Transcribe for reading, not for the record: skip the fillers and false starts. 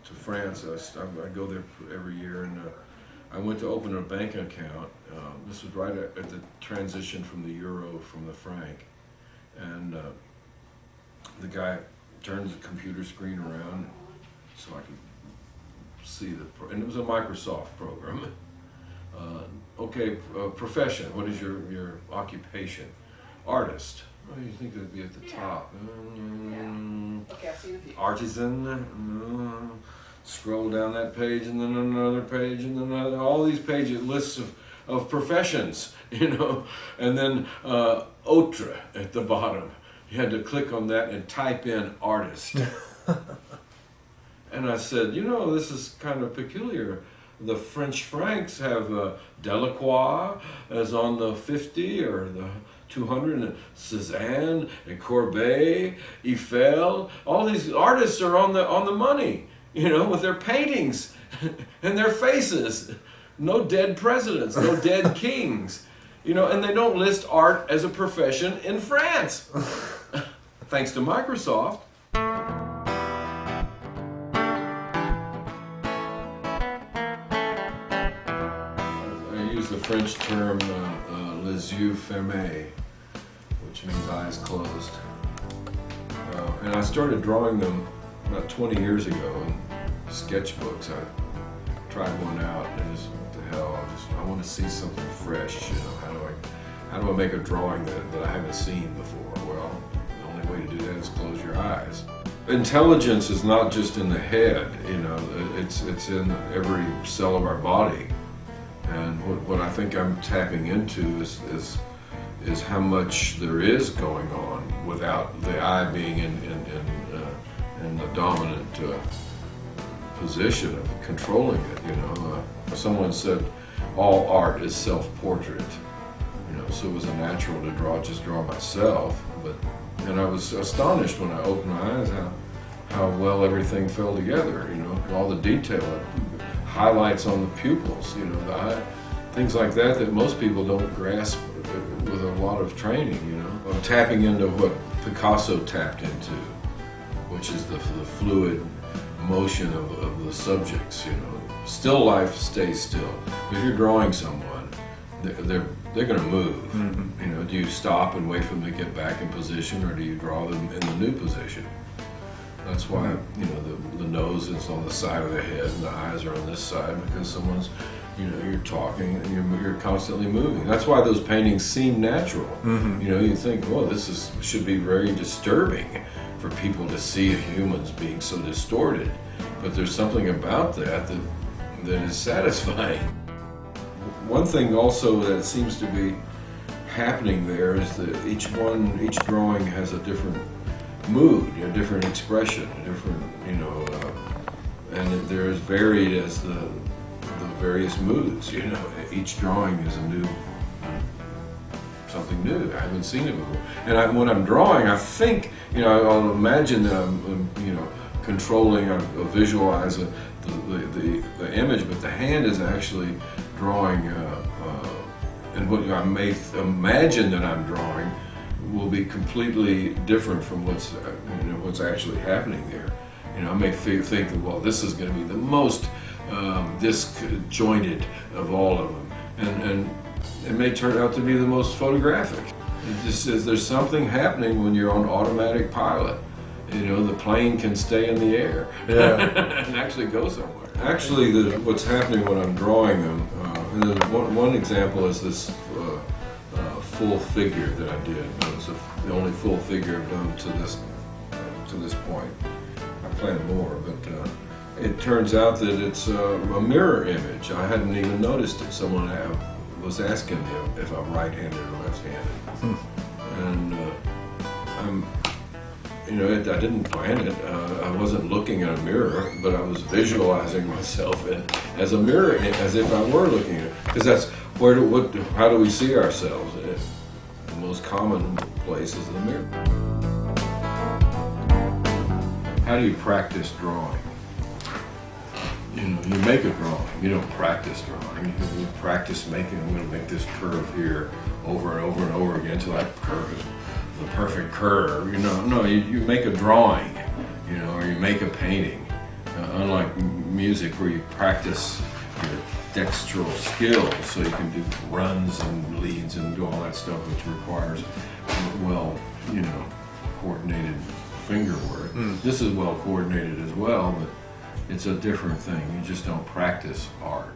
to France. I go there every year, and I went to open a bank account. This was right at the transition from the euro from the franc, and the guy turned the computer screen around so I could see and it was a Microsoft program. Okay, profession. What is your occupation? Artist. Oh, you think that'd be at the top? Okay, I've seen a few. Artisan. Scroll down that page, and then another page, and then another. All these pages, lists of professions, and then autre at the bottom. You had to click on that and type in artist. And I said, this is kind of peculiar. The French francs have Delacroix as on the 50 or the 200, and Cézanne and Courbet, Eiffel. All these artists are on the money, with their paintings and their faces. No dead presidents, no dead kings, and they don't list art as a profession in France. Thanks to Microsoft. The French term les yeux ferme, which means eyes closed. And I started drawing them about 20 years ago in sketchbooks. I tried one out and just, what the hell, I want to see something fresh, how do I make a drawing that I haven't seen before? Well, the only way to do that is close your eyes. Intelligence is not just in the head, it's in every cell of our body. And what I think I'm tapping into is how much there is going on without the eye being in the dominant position of controlling it. Someone said all art is self-portrait, so it was a natural to just draw myself. And I was astonished when I opened my eyes how well everything fell together. All the detail. Highlights on the pupils, the eye, things like that most people don't grasp with a lot of training, I'm tapping into what Picasso tapped into, which is the fluid motion of the subjects, Still life stays still. If you're drawing someone, they're going to move. Mm-hmm. Do you stop and wait for them to get back in position, or do you draw them in the new position? That's why, the nose is on the side of the head and the eyes are on this side, because someone's, you're talking and you're constantly moving. That's why those paintings seem natural. Mm-hmm. You think, well, this should be very disturbing for people to see humans being so distorted. But there's something about that is satisfying. One thing also that seems to be happening there is that each drawing has a different mood, different expression, different, and they're as varied as the various moods. Each drawing is something new. I haven't seen it before. And when I'm drawing, I think, I'll imagine that I'm, controlling, I visualize the image, but the hand is actually drawing, and what I may imagine that I'm drawing will be completely different from what's actually happening there. I may think that, well, this is going to be the most disjointed of all of them, and it may turn out to be the most photographic. It just says there's something happening when you're on automatic pilot. The plane can stay in the air and actually go somewhere. Actually, what's happening when I'm drawing them, one example is this full figure that I did. It's the only full figure I've done to this point. I plan more, but it turns out that it's a mirror image. I hadn't even noticed it. Someone was asking me if I'm right-handed or left-handed, and I didn't plan it. I wasn't looking at a mirror, but I was visualizing myself as a mirror, as if I were looking at it. Because that's how do we see ourselves? The most common place is the mirror. How do you practice drawing? You make a drawing. You don't practice drawing. You practice making. I'm going to make this curve here over and over and over again until that curve is the perfect curve. No, you make a drawing, or you make a painting. Unlike music where you practice your dextral skills, so you can do runs and leads and do all that stuff, which requires well, coordinated finger work. This is well coordinated as well, but it's a different thing. You just don't practice art.